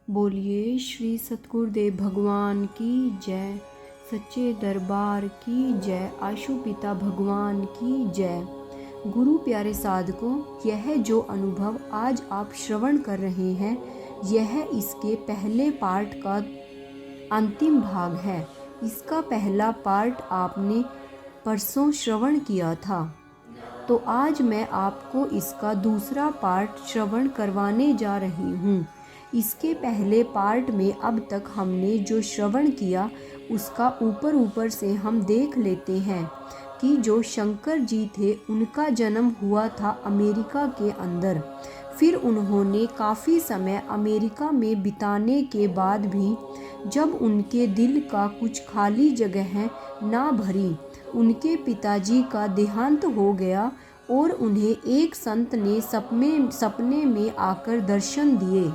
बोलिए श्री सतगुरुदेव भगवान की जय, सच्चे दरबार की जय, आशुपिता भगवान की जय। गुरु प्यारे साधकों, यह जो अनुभव आज आप श्रवण कर रहे हैं, यह इसके पहले पार्ट का अंतिम भाग है। इसका पहला पार्ट आपने परसों श्रवण किया था, तो आज मैं आपको इसका दूसरा पार्ट श्रवण करवाने जा रही हूँ। इसके पहले पार्ट में अब तक हमने जो श्रवण किया उसका ऊपर से हम देख लेते हैं कि जो शंकर जी थे उनका जन्म हुआ था अमेरिका के अंदर। फिर उन्होंने काफ़ी समय अमेरिका में बिताने के बाद भी जब उनके दिल का कुछ खाली जगह ना भरी, उनके पिताजी का देहांत हो गया और उन्हें एक संत ने सपने में आकर दर्शन दिए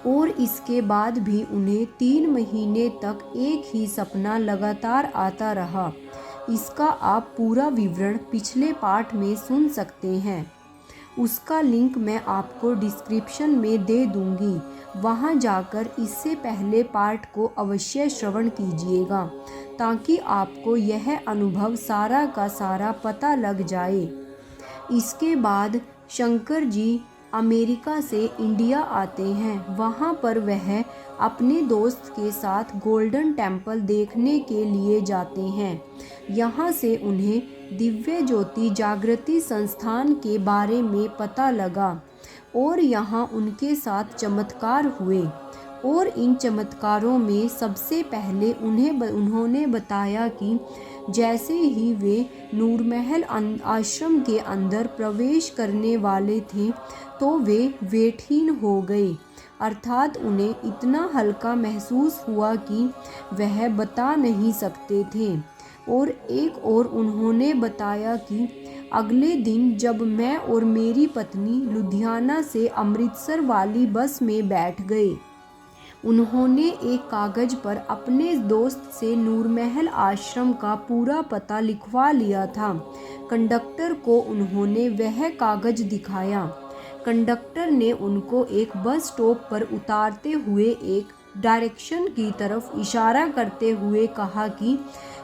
और इसके बाद भी उन्हें 3 महीने तक एक ही सपना लगातार आता रहा। इसका आप पूरा विवरण पिछले पाठ में सुन सकते हैं। उसका लिंक मैं आपको डिस्क्रिप्शन में दे दूंगी, वहां जाकर इससे पहले पार्ट को अवश्य श्रवण कीजिएगा ताकि आपको यह अनुभव सारा का सारा पता लग जाए। इसके बाद शंकर जी अमेरिका से इंडिया आते हैं। वहाँ पर वह अपने दोस्त के साथ गोल्डन टेम्पल देखने के लिए जाते हैं। यहाँ से उन्हें दिव्य ज्योति जागृति संस्थान के बारे में पता लगा और यहाँ उनके साथ चमत्कार हुए। और इन चमत्कारों में सबसे पहले उन्होंने बताया कि जैसे ही वे नूरमहल आश्रम के अंदर प्रवेश करने वाले थे तो वे वेटहीन हो गए, अर्थात उन्हें इतना हल्का महसूस हुआ कि वह बता नहीं सकते थे। और एक और उन्होंने बताया कि अगले दिन जब मैं और मेरी पत्नी लुधियाना से अमृतसर वाली बस में बैठ गए, उन्होंने एक कागज़ पर अपने दोस्त से नूरमहल आश्रम का पूरा पता लिखवा लिया था। कंडक्टर को उन्होंने वह कागज़ दिखाया। कंडक्टर ने उनको एक बस स्टॉप पर उतारते हुए एक डायरेक्शन की तरफ इशारा करते हुए कहा कि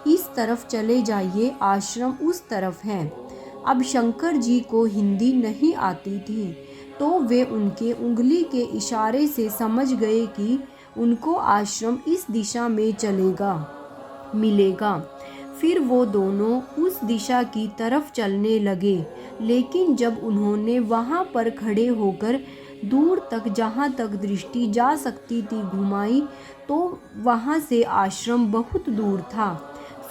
इस तरफ चले जाइए, आश्रम उस तरफ है। अब शंकर जी को हिंदी नहीं आती थी, तो वे उनके उंगली के इशारे से समझ गए कि उनको आश्रम इस दिशा में मिलेगा। फिर वो दोनों उस दिशा की तरफ चलने लगे, लेकिन जब उन्होंने वहाँ पर खड़े होकर दूर तक जहाँ तक दृष्टि जा सकती थी घुमाई, तो वहाँ से आश्रम बहुत दूर था।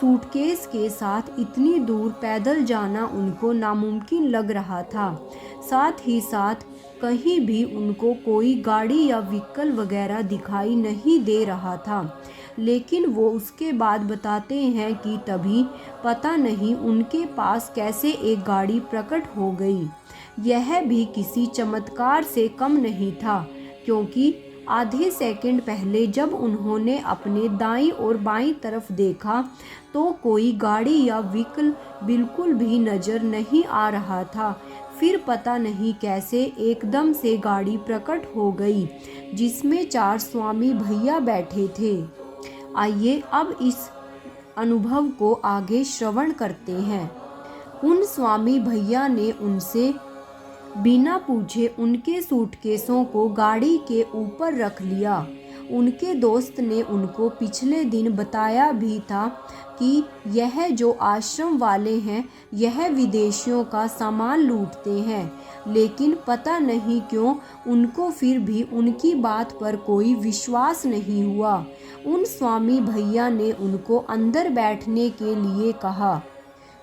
सूटकेस के साथ इतनी दूर पैदल जाना उनको नामुमकिन लग रहा था। साथ ही साथ कहीं भी उनको कोई गाड़ी या व्हीकल वगैरह दिखाई नहीं दे रहा था। लेकिन वो उसके बाद बताते हैं कि तभी पता नहीं उनके पास कैसे एक गाड़ी प्रकट हो गई। यह भी किसी चमत्कार से कम नहीं था, क्योंकि आधे सेकंड पहले जब उन्होंने अपने दाईं और बाईं तरफ देखा तो कोई गाड़ी या व्हीकल बिल्कुल भी नज़र नहीं आ रहा था। फिर पता नहीं कैसे एकदम से गाड़ी प्रकट हो गई जिसमें 4 स्वामी भैया बैठे थे। आइए अब इस अनुभव को आगे श्रवण करते हैं। उन स्वामी भैया ने उनसे बिना पूछे उनके सूटकेसों को गाड़ी के ऊपर रख लिया। उनके दोस्त ने उनको पिछले दिन बताया भी था कि यह जो आश्रम वाले हैं यह विदेशियों का सामान लूटते हैं, लेकिन पता नहीं क्यों उनको फिर भी उनकी बात पर कोई विश्वास नहीं हुआ। उन स्वामी भैया ने उनको अंदर बैठने के लिए कहा।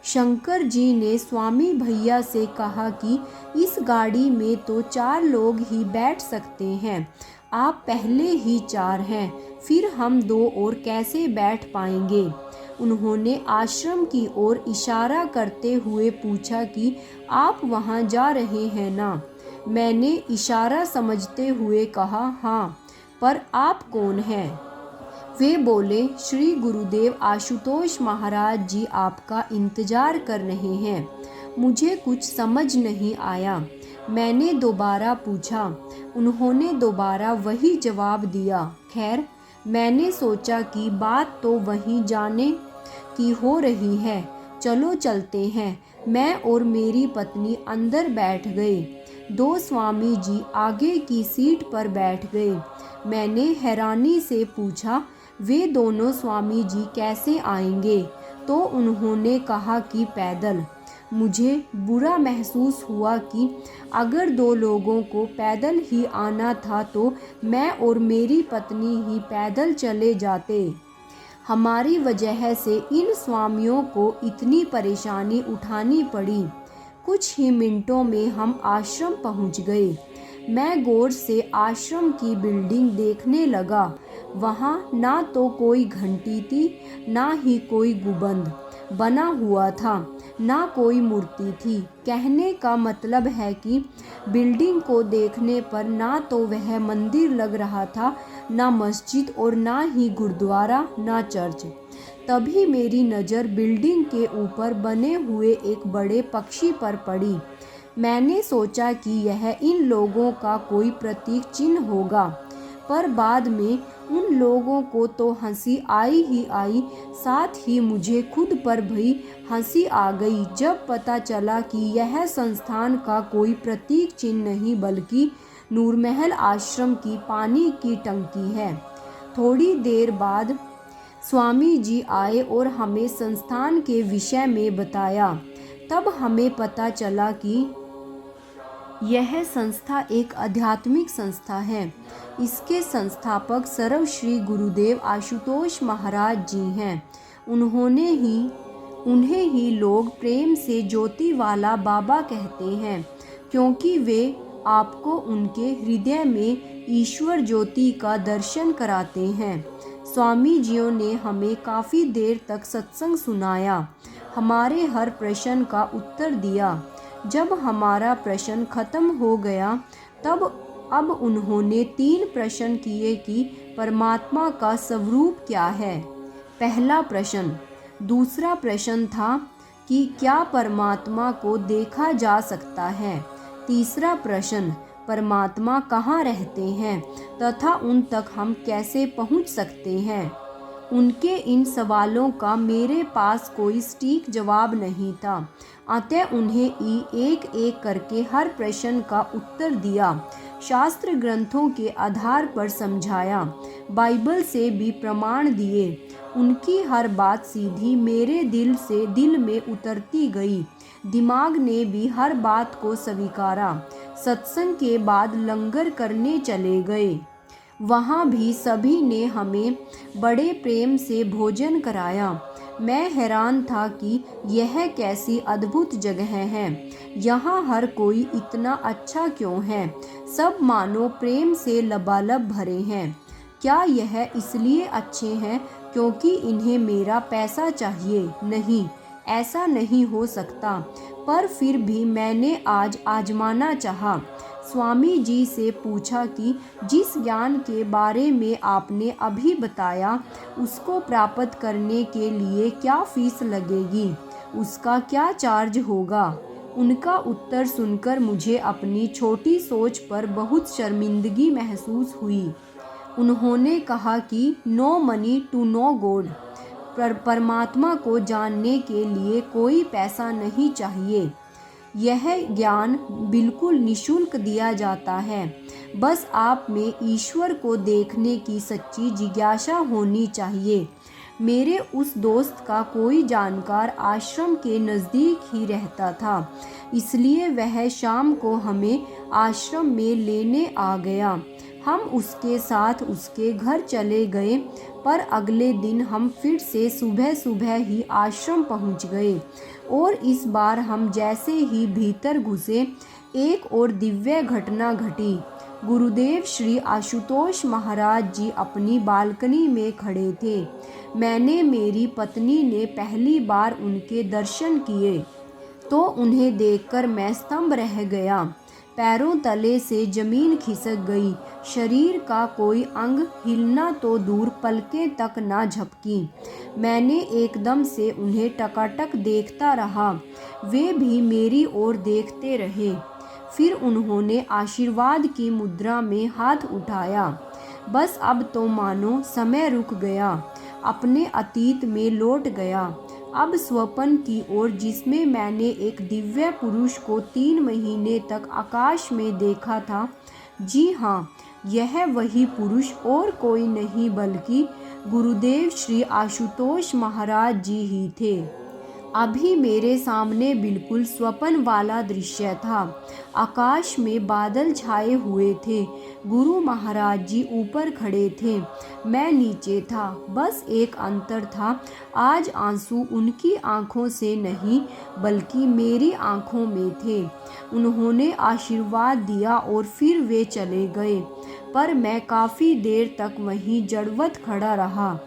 शंकर जी ने स्वामी भैया से कहा कि इस गाड़ी में तो 4 लोग ही बैठ सकते हैं, आप पहले ही 4 हैं, फिर हम 2 और कैसे बैठ पाएंगे। उन्होंने आश्रम की ओर इशारा करते हुए पूछा कि आप वहां जा रहे हैं ना। मैंने इशारा समझते हुए कहा हाँ, पर आप कौन हैं। वे बोले, श्री गुरुदेव आशुतोष महाराज जी आपका इंतजार कर रहे हैं। मुझे कुछ समझ नहीं आया। मैंने दोबारा पूछा। उन्होंने दोबारा वही जवाब दिया। खैर, मैंने सोचा कि बात तो वहीं जाने की हो रही है, चलो चलते हैं। मैं और मेरी पत्नी अंदर बैठ गए। दो स्वामी जी आगे की सीट पर बैठ गए। मैंने हैरानी से पूछा, वे दोनों स्वामी जी कैसे आएंगे? तो उन्होंने कहा कि पैदल। मुझे बुरा महसूस हुआ कि अगर दो लोगों को पैदल ही आना था तो मैं और मेरी पत्नी ही पैदल चले जाते। हमारी वजह से इन स्वामियों को इतनी परेशानी उठानी पड़ी। कुछ ही मिनटों में हम आश्रम पहुंच गए। मैं गौर से आश्रम की बिल्डिंग देखने लगा। वहाँ ना तो कोई घंटी थी, ना ही कोई गुंबद बना हुआ था, ना कोई मूर्ति थी। कहने का मतलब है कि बिल्डिंग को देखने पर ना तो वह मंदिर लग रहा था, ना मस्जिद और ना ही गुरुद्वारा, ना चर्च। तभी मेरी नज़र बिल्डिंग के ऊपर बने हुए एक बड़े पक्षी पर पड़ी। मैंने सोचा कि यह इन लोगों का कोई प्रतीक चिन्ह होगा, पर बाद में उन लोगों को तो हंसी आई ही आई, साथ ही मुझे खुद पर भी हंसी आ गई जब पता चला कि यह संस्थान का कोई प्रतीक चिन्ह नहीं बल्कि नूरमहल आश्रम की पानी की टंकी है। थोड़ी देर बाद स्वामी जी आए और हमें संस्थान के विषय में बताया। तब हमें पता चला कि यह संस्था एक आध्यात्मिक संस्था है। इसके संस्थापक सर्वश्री गुरुदेव आशुतोष महाराज जी हैं। उन्हें ही लोग प्रेम से ज्योति वाला बाबा कहते हैं, क्योंकि वे आपको उनके हृदय में ईश्वर ज्योति का दर्शन कराते हैं। स्वामी जियों ने हमें काफ़ी देर तक सत्संग सुनाया, हमारे हर प्रश्न का उत्तर दिया। जब हमारा प्रश्न खत्म हो गया तब अब उन्होंने 3 प्रश्न किए कि परमात्मा का स्वरूप क्या है। पहला प्रश्न। दूसरा प्रश्न था कि क्या परमात्मा को देखा जा सकता है। तीसरा प्रश्न, परमात्मा कहाँ रहते हैं तथा उन तक हम कैसे पहुँच सकते हैं। उनके इन सवालों का मेरे पास कोई सटीक जवाब नहीं था, अतः उन्हें एक एक करके हर प्रश्न का उत्तर दिया, शास्त्र ग्रंथों के आधार पर समझाया, बाइबल से भी प्रमाण दिए। उनकी हर बात सीधी मेरे दिल से दिल में उतरती गई। दिमाग ने भी हर बात को स्वीकारा। सत्संग के बाद लंगर करने चले गए। वहाँ भी सभी ने हमें बड़े प्रेम से भोजन कराया। मैं हैरान था कि यह कैसी अद्भुत जगह है। यहाँ हर कोई इतना अच्छा क्यों है। सब मानो प्रेम से लबालब भरे हैं। क्या यह इसलिए अच्छे हैं क्योंकि इन्हें मेरा पैसा चाहिए? नहीं, ऐसा नहीं हो सकता। पर फिर भी मैंने आज आजमाना चाहा। स्वामी जी से पूछा कि जिस ज्ञान के बारे में आपने अभी बताया उसको प्राप्त करने के लिए क्या फीस लगेगी, उसका क्या चार्ज होगा। उनका उत्तर सुनकर मुझे अपनी छोटी सोच पर बहुत शर्मिंदगी महसूस हुई। उन्होंने कहा कि no money to no God, परमात्मा को जानने के लिए कोई पैसा नहीं चाहिए। यह ज्ञान बिल्कुल निशुल्क दिया जाता है। बस आप में ईश्वर को देखने की सच्ची जिज्ञासा होनी चाहिए। मेरे उस दोस्त का कोई जानकार आश्रम के नज़दीक ही रहता था, इसलिए वह शाम को हमें आश्रम में लेने आ गया। हम उसके साथ उसके घर चले गए, पर अगले दिन हम फिर से सुबह सुबह ही आश्रम पहुंच गए और इस बार हम जैसे ही भीतर घुसे एक और दिव्य घटना घटी। गुरुदेव श्री आशुतोष महाराज जी अपनी बालकनी में खड़े थे। मैंने मेरी पत्नी ने पहली बार उनके दर्शन किए तो उन्हें देखकर मैं स्तंभ रह गया। पैरों तले से जमीन खिसक गई। शरीर का कोई अंग हिलना तो दूर पलकें तक ना झपकी। मैंने एकदम से उन्हें टकाटक देखता रहा, वे भी मेरी ओर देखते रहे। फिर उन्होंने आशीर्वाद की मुद्रा में हाथ उठाया। बस अब तो मानो समय रुक गया, अपने अतीत में लौट गया। अब स्वप्न की ओर, जिसमें मैंने एक दिव्य पुरुष को 3 महीने तक आकाश में देखा था। जी हाँ, यह वही पुरुष और कोई नहीं बल्कि गुरुदेव श्री आशुतोष महाराज जी ही थे। अभी मेरे सामने बिल्कुल स्वप्न वाला दृश्य था। आकाश में बादल छाए हुए थे, गुरु महाराज जी ऊपर खड़े थे, मैं नीचे था। बस एक अंतर था, आज आंसू उनकी आंखों से नहीं बल्कि मेरी आंखों में थे। उन्होंने आशीर्वाद दिया और फिर वे चले गए, पर मैं काफ़ी देर तक वहीं जड़वत खड़ा रहा।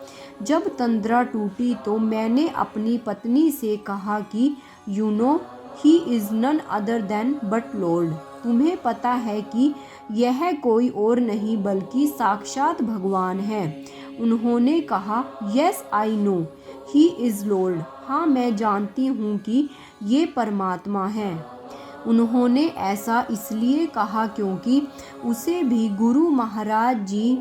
जब तंद्रा टूटी तो मैंने अपनी पत्नी से कहा कि you know he is none other than but Lord. तुम्हें पता है कि यह कोई और नहीं बल्कि साक्षात भगवान है। उन्होंने कहा yes I know he is Lord. हाँ, मैं जानती हूँ कि ये परमात्मा है। उन्होंने ऐसा इसलिए कहा क्योंकि उसे भी गुरु महाराज जी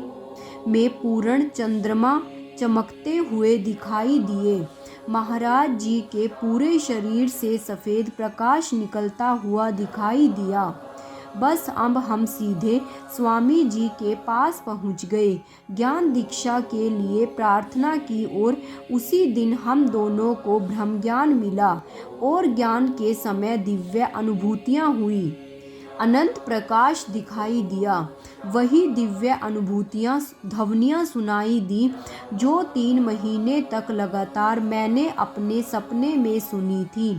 में पूर्ण चंद्रमा चमकते हुए दिखाई दिए। महाराज जी के पूरे शरीर से सफ़ेद प्रकाश निकलता हुआ दिखाई दिया। बस अब हम सीधे स्वामी जी के पास पहुंच गए। ज्ञान दीक्षा के लिए प्रार्थना की और उसी दिन हम दोनों को ब्रह्म ज्ञान मिला और ज्ञान के समय दिव्य अनुभूतियाँ हुई। अनंत प्रकाश दिखाई दिया। वही दिव्य अनुभूतियाँ, ध्वनियाँ सुनाई दी जो 3 महीने तक लगातार मैंने अपने सपने में सुनी थी,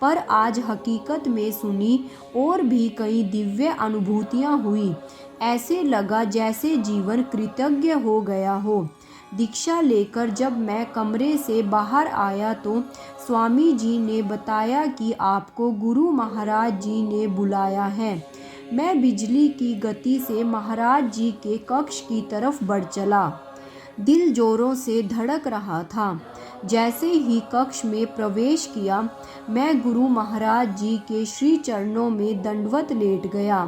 पर आज हकीकत में सुनी। और भी कई दिव्य अनुभूतियाँ हुई। ऐसे लगा जैसे जीवन कृतज्ञ हो गया हो। दीक्षा लेकर जब मैं कमरे से बाहर आया तो स्वामी जी ने बताया कि आपको गुरु महाराज जी ने बुलाया है। मैं बिजली की गति से महाराज जी के कक्ष की तरफ बढ़ चला। दिल जोरों से धड़क रहा था। जैसे ही कक्ष में प्रवेश किया, मैं गुरु महाराज जी के श्री चरणों में दंडवत लेट गया।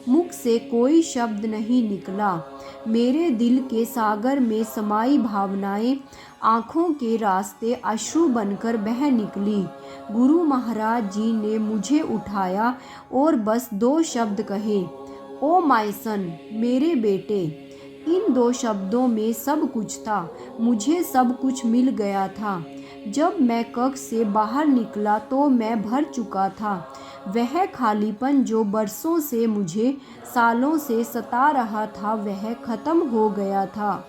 मुख से कोई शब्द नहीं निकला। मेरे दिल के सागर में समाई भावनाएं आँखों के रास्ते अश्रु बनकर बह निकली। गुरु महाराज जी ने मुझे उठाया और बस 2 शब्द कहे, ओ माय सन, मेरे बेटे। इन 2 शब्दों में सब कुछ था। मुझे सब कुछ मिल गया था। जब मैं कक्ष से बाहर निकला तो मैं भर चुका था। वह खालीपन जो बरसों से मुझे सालों से सता रहा था, वह खत्म हो गया था।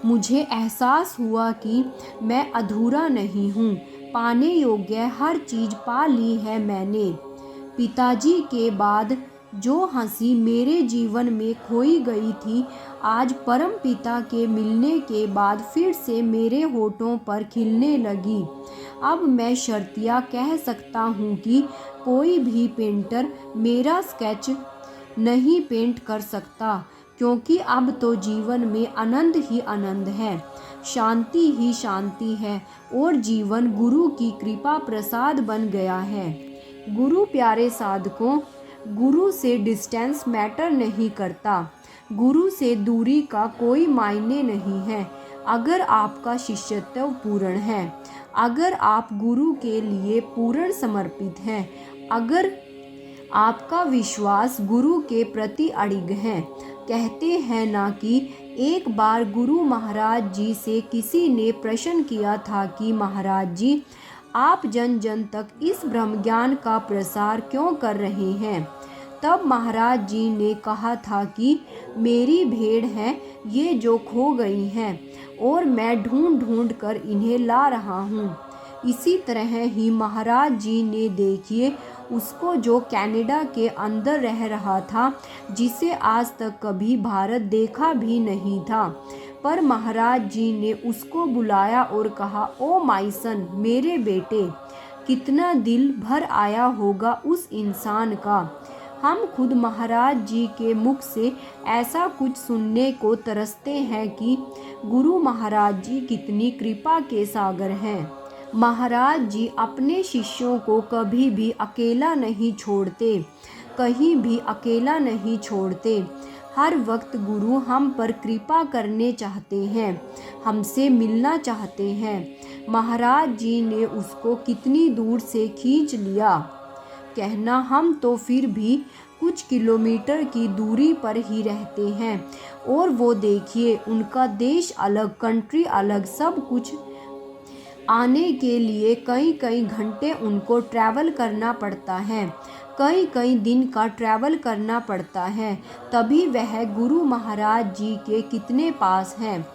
मुझे एहसास हुआ कि मैं अधूरा नहीं हूँ। पाने योग्य हर चीज़ पा ली है मैंने। पिताजी के बाद जो हंसी मेरे जीवन में खोई गई थी, आज परम पिता के मिलने के बाद फिर से मेरे होठों पर खिलने लगी। अब मैं शर्तिया कह सकता हूँ कि कोई भी पेंटर मेरा स्केच नहीं पेंट कर सकता, क्योंकि अब तो जीवन में आनंद ही आनंद है, शांति ही शांति है और जीवन गुरु की कृपा प्रसाद बन गया है। गुरु प्यारे साधकों, गुरु से डिस्टेंस मैटर नहीं करता। गुरु से दूरी का कोई मायने नहीं है। अगर आपका शिष्यत्व पूर्ण है, अगर आप गुरु के लिए पूर्ण समर्पित हैं, अगर आपका विश्वास गुरु के प्रति अडिग है। कहते हैं ना कि एक बार गुरु महाराज जी से किसी ने प्रश्न किया था कि महाराज जी, आप जन जन तक इस ब्रह्म ज्ञान का प्रसार क्यों कर रहे हैं? तब महाराज जी ने कहा था कि मेरी भेड़ हैं ये जो खो गई हैं और मैं ढूंढ ढूंढ कर इन्हें ला रहा हूँ। इसी तरह ही महाराज जी ने देखिए उसको जो कनाडा के अंदर रह रहा था, जिसे आज तक कभी भारत देखा भी नहीं था, पर महाराज जी ने उसको बुलाया और कहा, ओ माय सन, मेरे बेटे। कितना दिल भर आया होगा उस इंसान का। हम खुद महाराज जी के मुख से ऐसा कुछ सुनने को तरसते हैं कि गुरु महाराज जी कितनी कृपा के सागर हैं। महाराज जी अपने शिष्यों को कभी भी अकेला नहीं छोड़ते। कहीं भी अकेला नहीं छोड़ते। हर वक्त गुरु हम पर कृपा करने चाहते हैं, हमसे मिलना चाहते हैं। महाराज जी ने उसको कितनी दूर से खींच लिया। कहना हम तो फिर भी कुछ किलोमीटर की दूरी पर ही रहते हैं, और वो देखिए उनका देश अलग, कंट्री अलग, सब कुछ। आने के लिए कई कई घंटे उनको ट्रैवल करना पड़ता है, कई कई दिन का ट्रैवल करना पड़ता है, तभी वह गुरु महाराज जी के कितने पास हैं।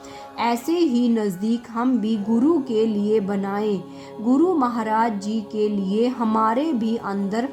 ऐसे ही नज़दीक हम भी गुरु के लिए बनाएं, गुरु महाराज जी के लिए हमारे भी अंदर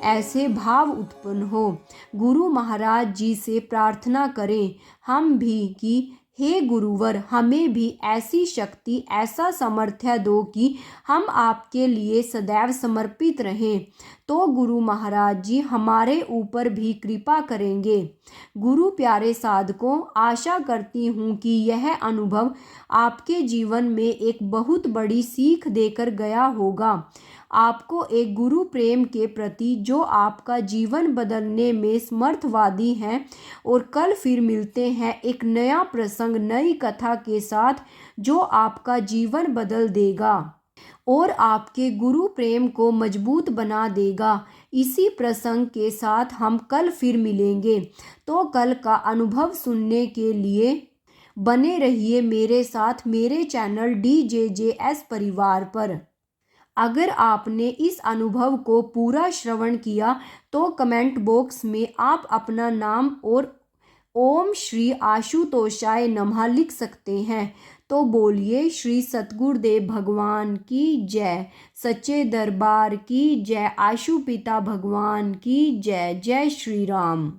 ऐसे भाव उत्पन्न हो। गुरु महाराज जी से प्रार्थना करें हम भी कि हे गुरुवर, हमें भी ऐसी शक्ति, ऐसा सामर्थ्य दो कि हम आपके लिए सदैव समर्पित रहें। तो गुरु महाराज जी हमारे ऊपर भी कृपा करेंगे। गुरु प्यारे साधकों, आशा करती हूँ कि यह अनुभव आपके जीवन में एक बहुत बड़ी सीख देकर गया होगा। आपको एक गुरु प्रेम के प्रति जो आपका जीवन बदलने में समर्थवादी हैं। और कल फिर मिलते हैं एक नया प्रसंग, नई कथा के साथ, जो आपका जीवन बदल देगा और आपके गुरु प्रेम को मजबूत बना देगा। इसी प्रसंग के साथ हम कल फिर मिलेंगे। तो कल का अनुभव सुनने के लिए बने रहिए मेरे साथ, मेरे चैनल DJJS परिवार पर। अगर आपने इस अनुभव को पूरा श्रवण किया तो कमेंट बॉक्स में आप अपना नाम और ओम श्री आशुतोषाय नमः लिख सकते हैं। तो बोलिए श्री सतगुरुदेव भगवान की जय, सच्चे दरबार की जय, आशुपिता भगवान की जय। जय श्री राम।